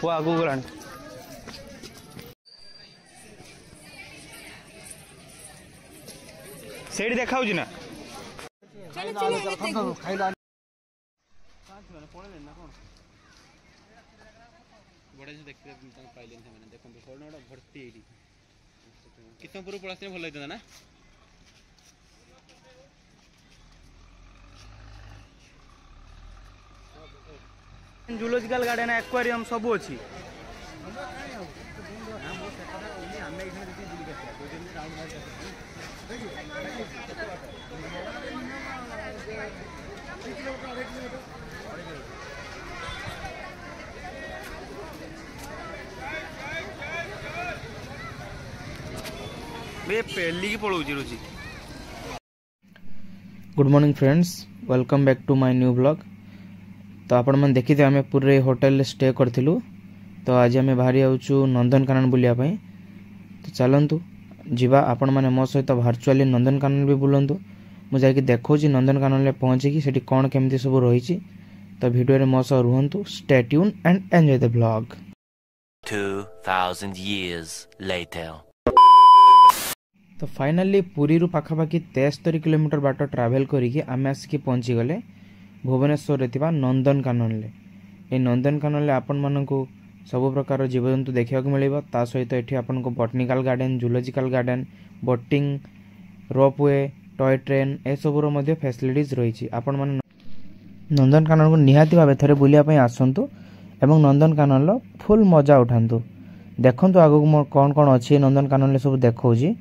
वो आगू गलान सेठ देखा ना बड़े से देखते पाइले देखो भर्ती कितपुर पड़ा भल होता ना जूलॉजिकल गार्डन एक्वेरियम सब अच्छी पेली की पड़ोची रुचि। Good morning friends, welcome back to my new blog. तो आपण मैंने देखी थे आम पूरे होटल स्टे करूँ। तो आज आम बाहरी आउचु नंदनकानन बुलायापी। तो चलतु जीवा आपण मैंने मो सहित भर्चुआली नंदनकानन भी बुलंतु। मुझे देखो नंदनकानन पहुँचिकी से कौन केमती सब रही। तो वीडियो मो सह रुहतु। Stay tune and enjoy the blog. 2000 years later। तो फाइनाली पुरी रु पाखापाखि 73 किलोमीटर बाट ट्रावेल करिकी आमे आसिकी पहुँची गले भुवनेश्वर रे नंदनकानन। ये नंदनकानन आपण मानकु सब प्रकार जीवजंतु देखा मिल। ता सहित ये आपन को botanical garden, zoological garden, boating, ropeway, toy train ए सबुर मध्य फैसिलिटीज रही। आपण माने नंदनकानन को निहाती भाव थे बुलायापी आसतु एवं नंदनकानन फुल मजा उठातु। देखंतु आगु कौन कौन अच्छी नंदनकानन सब देखौजी।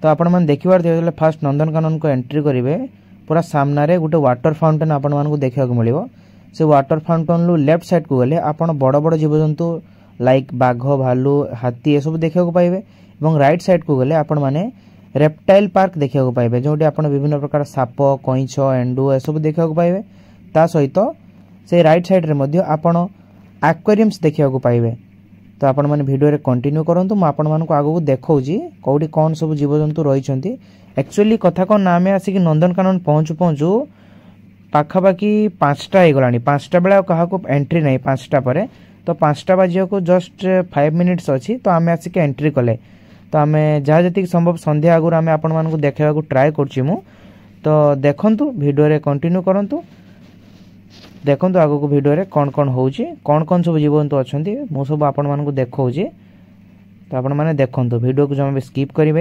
तो आपण मैंने देखिए फास्ट नंदनकानन को एंट्री करेंगे पूरा सामने गोटे वाटर फाउंटेन आपण मानक देखा मिल। से वाटर फाउंटेन रु लेफ्ट साइड को गले आपण बड़ बड़ जीवजंतु लाइक बाघ, भालू, हाथी ये सब देखा पाइबे। और राइट साइड को गले आपण माने रेप्टाइल पार्क देखा पाइबे, जोटी आपण विभिन्न प्रकार साप, कईछ, एंडु ए सब देखा पाइबे। ता सहित से राइट साइड रे मध्य आपण एक्वेरियम्स देखा पाइबे। तो आपण माने वीडियो रे कंटिन्यू करंतु। म आपण मानकु आगु देखौजी कोडी कोन सब जीवजंतु रहिछंती। एक्चुअली कथा कोन ना आमे आसी कि नंदनकानन पहुंचू पाखापाखि 5टा हो गलानी। 5टा बेला कहा को एंट्री नहीं 5टा परे। तो 5टा बाजिया को जस्ट 5 मिनिट्स अच्छी। तो आमे आसी कि एंट्री कले। तो आमे जहाँ जति संभव संध्या आगु आमे आपण मानकु देखेबा को ट्राई करछि मु। तो देखंतु वीडियो रे कंटिन्यू करंतु। देखंतु आगो को वीडियो रे कौन कौन होउची, कौन कौन सब जीवजंतु अछंती मो सब आपण मानकु देखौची। तो आपण माने देखंतु वीडियो को जमे स्किप करिवे।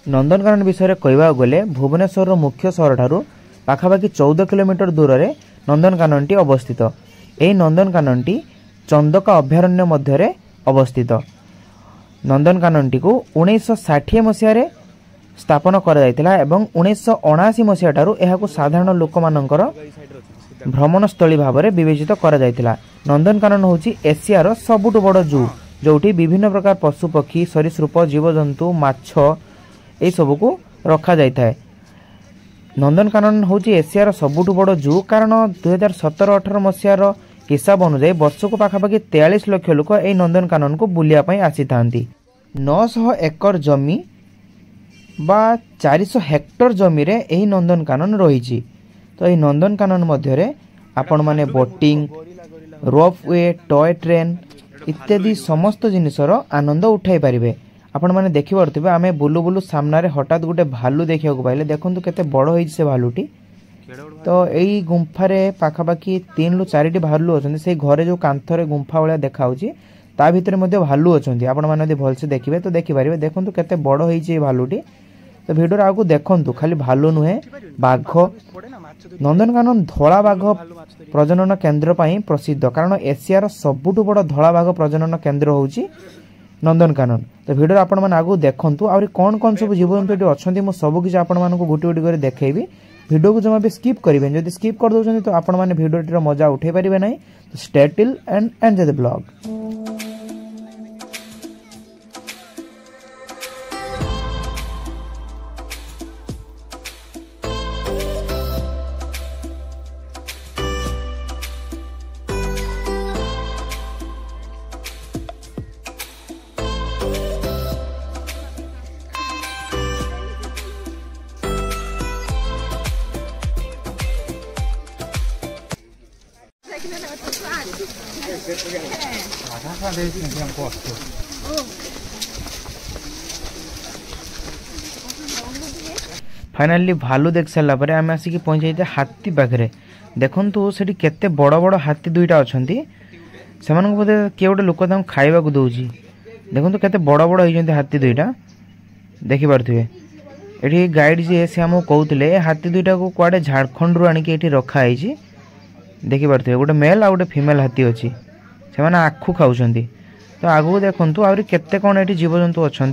नंदनकानन विषय कहवा गले भुवनेश्वर मुख्य सहर ठारू पाखापाखि 14 किलोमीटर दूर रे नंदनकानन टी अवस्थित। यह नंदनकानन टी चंदका अभयारण्य मध्य अवस्थित। नंदनकानन टी को 1960 मसीह स्थापन कर 1979 मसीह ठारू एहाकु साधारण लोक मानकर भ्रमणस्थली भाव में विवेचित कर। नंदनकानन होची एशियार सबुठ बड़ जू, जोठी विभिन्न प्रकार पशु पक्षी, सरीसृप, जीवजंतु, माछ ये सब को रखा जाय थाए। नंदनकानन होची एशियार सबुठ बड़ जू कारण 2017-18 मसीहार हिसाब अनुसार वर्ष को पाखापाखि 43 लाख लोक ए नंदनकानन को बुलिया आसी थांती। 900 एकड़ जमी बा 400 हेक्टर जमी रे एही नंदनकानन रही। तो यह नंदनकानन मध्य आपण माने बोटिंग, रोपवे, टॉय ट्रेन इत्यादि समस्त जिनिसर आनंद उठाई पारिबे। आपण माने देखि पारथिबे आमे बुलु बुलु सामने हठात गोटे भालू देखिया को पाइले। देखंतु केते बड़ होई से भालूटी। तो एई गुंफा रे पाखापाखि 3 रु 4टी भालू अछन। से घरे जो कांथरे गुंफा वाला देखाउची ता भितरे मध्ये भालू अछंती। आपण माने यदि भलसे देखिबे तो देखि पारिबे। देखंतु केते बड़ होई से भालूटी। तो वीडियो रे आगु देखंतु खाली भालू नुहे बाघ। नंदनकानन धला बाघ प्रजनन केन्द्र पई प्रसिद्ध कारण एशियार सबुठ बड़ धला बाघ प्रजनन केन्द्र होची नंदनकानन। तो वीडियो आपण माने आगु देखंतु आउरी कोन कोन सब जीवजंतु एटी अछंती मो सब किछ आपण मानकु गुटी गुटी करे देखैबी। वीडियो को जमा भी स्किप करेंगे जब स्किप कर दौरान तो आपण मैंने वीडियो मजा उठे पारे ना तो stay till and enjoy the blog. Finally भालू देख सारा पर आम आसिक पहुँच जाते हाथी पाखे देखूँ से केते बड़ बड़ हाथी दुईटा अच्छा से बोधे किए गोटे लोक खाइबा दौर देखो केते बड़ बड़ होती हाथी दुईटा देखिपे ये गाइड जी से आमको कहते हाथी दुईटा को कुआडे झारखंड रू आणिक रखाई देखिपे गोटे मेल आ गोटे फीमेल हाथी अच्छी से आखु खाऊँ तो आगू देखूँ आहरी केते कौन ये जीवजंतु अच्छा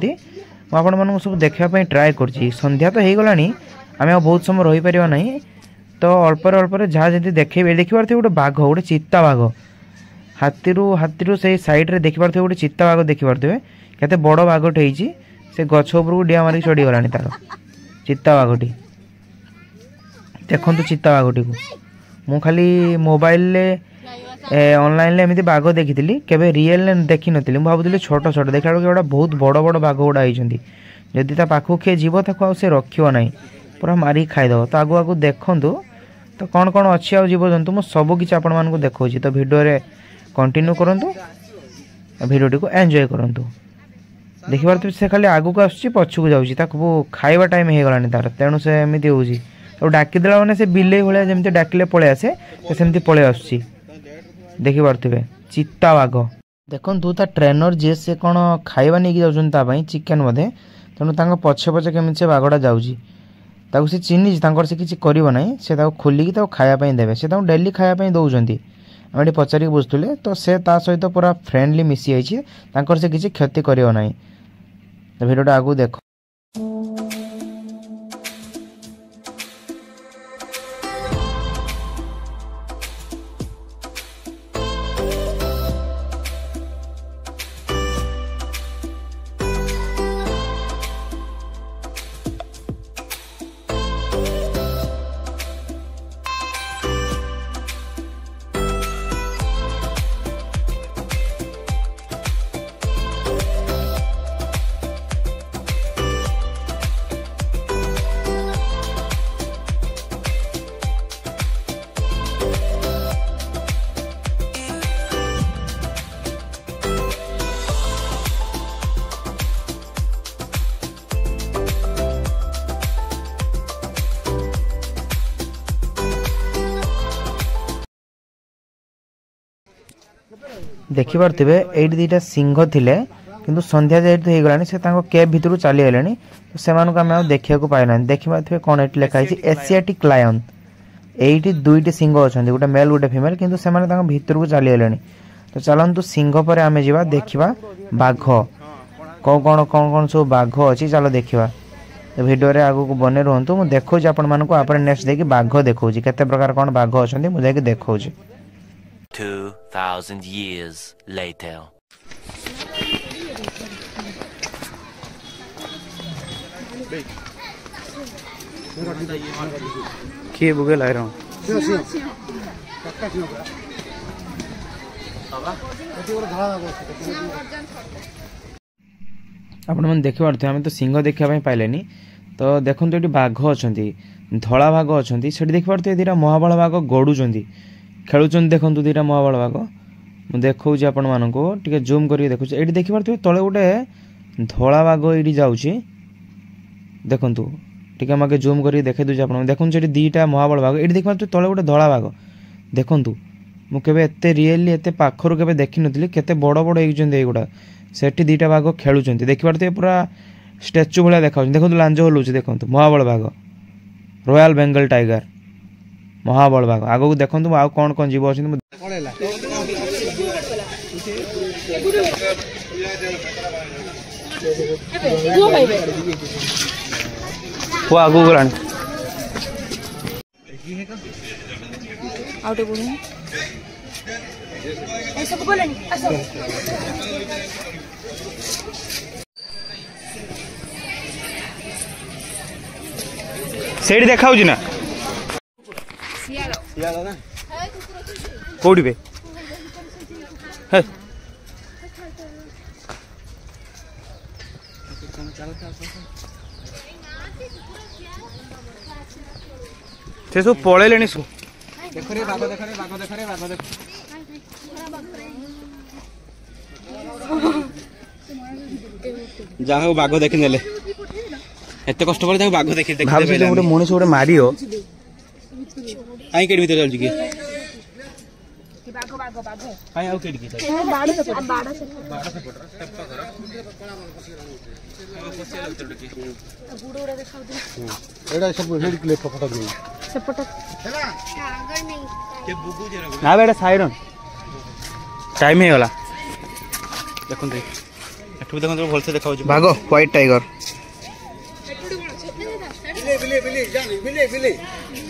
आपण मन सब देखापी ट्राए कर संध्या तो हो गला आम बहुत समय रही पार ना तो अल्प अल्प जहाँ जमी देखे देखिपे गोटे बाघ गोटे चित्ता बाघ हाथी से साइड रे देखिपे गोटे चित्ता बाघ देखिपे केते बड़ बाघटे से गछ उपरକୁ डिया मारिक चढ़ी गलानी तार चित्ता बाघटी देखु चित्ता बाघटी को मु खाली मोबाइल ऑनलाइन ले एमती बाघ देखी केबे रियल देखी नी भावुली छोट छोट देखा बेलू बहुत बड़ बड़ बाघ गुड़ा होती जदि ता पाखु किए जीव ताको से रखियो नहीं पूरा मारिक खाईदेव तो आगु आगु देखूँ तो कौन कौन अच्छी आ जीवजंतु मुझे सबकि आपण मानक देखा तो भिडियो कंटिन्यू करूँ भिडियोटी को एंजॉय करूँ देखिए से खाली आगू को आसूँ पछक जाऊँ खाइबा टाइम हो गलानी तार तेणु से एमती हो डाकिदेला मैंने से बिले भाया जमी डाकिले पलि आसे सेमती पलि आसूँ देखिपे चित्ता बाघ देखु ता ट्रेनर जी से कौन खाइबा नहीं जाऊँ चिकेन बोधे तेणु पछे पछे केमी से बाघटा जाऊँ से चिन्ह से किसी करना से खोलिकी खायापी देवे से डेली खायापी दौरान आम ये पचारिक बुझुले तो से सहित पूरा फ्रेंडली मिसी जाइए से किसी क्षति करियो नहीं तो भिडियोटा आगू देख देखिपे ये दुईटा सिंह थिले किंतु संध्या जेहेतु हो गलानी से केव भितर चली गले तो से आम देखा पाइना देखिपे कौन ये लिखाई एशियाटिक लायन ये दुईटी सिंह अच्छा गोटे मेल गोटे फीमेल किंतु से भितर को चली गले तो चलतु सिंह पर आम जा देखा बाघ कौन कौन कौन कौन सब बाघ अच्छी चलो देखा तो भिडियो आगू को बने रुहतु मुझे देखा आप नेक्स्ट देखिए बाघ देखा केते प्रकार कौन बाघ अच्छा मुझे देखा 2000 years later. किए बुगे ला रहा हूँ आपण मैंने देखी पारे आम तो सिंह देखा पाइले तो देखो ये बाघ अच्छा धला बाघ अच्छा से देखिपे दीटा महाबल बाघ गड़ुंट खेलुं देखो दीटा महाबल बाघ मुझे देखा आपण मानक टे जूम करके देखुच ये देखिपे तले गोटे धला बाघ ये जाऊँगी देखु टे आगे जूम करके देखे दूसरी आप देखुन से दीटा महाबल बाघ ये देखिपे तले गोटे धला बाघ देखु मुझे एत रियली एत पाखर के देखी नी केते बड़ बड़ होगुड़ा से दीटा बाघ खेलुं देखिपे पूरा स्टैच्यू भाया देखा देखो लांज हलुच देखो महाबल बाघ रॉयल बेंगल टाइगर महाबल बाघ आगो देखो आउ कौन कौन जीव अच्छे आगू गला आउटे बोलू ए सब बोलनी आसो सेठी देखा ना कौटी बे से सब पलैले सब देख रे बाघ देख रे बाघ देख रे बाघ देख जा हो बाघ देखि नेले एते कष्ट कर जा बाघ देखि देखि भाव से गोटे मनुष्य गोटे मारियो आई केडी भीतर चल जी बागो बागो बागो आई आउ केडी की बाड़ से बाड़ से गुड़ उड़ा दिखाओ दे एडा सब head clip photo they support Agar नहीं के बुगु जरा ना बेटा साइरन टाइम हे गला देखन दे एठु देखन तो भलसे देखाउ छी भागो व्हाइट टाइगर बिले बिले बिले जान बिले बिले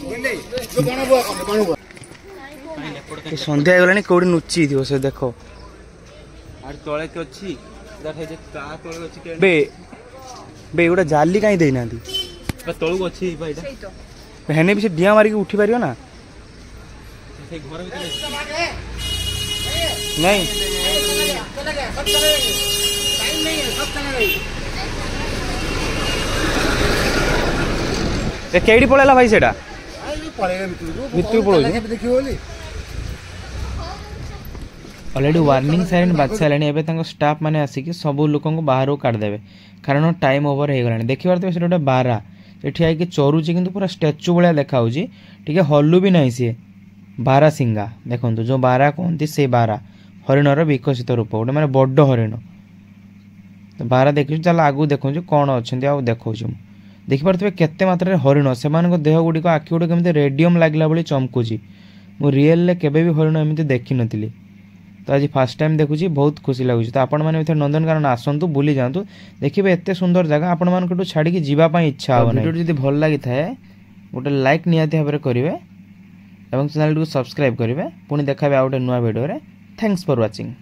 बिले जो बनबो बनबो संध्या गलानी कोडी नुची दियो से देखो आर तळे के अछि देखाइ जे का तळे अछि के बे बे गोटे जाली कहीं देना तळु अछि भाईटा हेने भी से डिया मारिक उठी पारियो ना से घर भीतर नहीं ए केडी पळेला भाई सेटा पळेगा मित्रु पळो देखियो बोली ऑलरेडी वार्निंग साइरन बाज साराणी एबे तांको स्टाफ माने आसी सब लोक बाहर काट देबे कारण टाइम ओवर हो गलानी देखि पारते से गोटे बारा एठी आइ के चरुची किंतु पूरा स्टैच्यू भलिया देखाउची ठीक हल्लू भी नहीं सी बारा सिंगा देखंतु जो बारा कहंती से बारा हरिणर विकसित रूप गोटे माने बड्ड हरिण तो बारा देखि चल आगु देखौ कौन अछंती आ देखौ देखि पारते केते मात्रा हरिण से देह गुडी को आखि गुडी केमते रेडियम लागला बळी चमकुची मु रियल ले केबे भी हरिण एमते देखि नथिली तो आज फास्ट टाइम देखुची बहुत खुशी लगुच तो आपण मैंने नंदनकानन आसतु बुली जातु देखिए एत सुंदर जगह आपण मानक छाड़ी जावाई इच्छा हो वीडियो जब भल लगी थाए गोटे लाइक निहाती भाव में करेंगे और चैनल को सब्सक्राइब करेंगे पुणी देखा आउ गोटे नुआ वीडियो थैंक्स फॉर वाचिंग।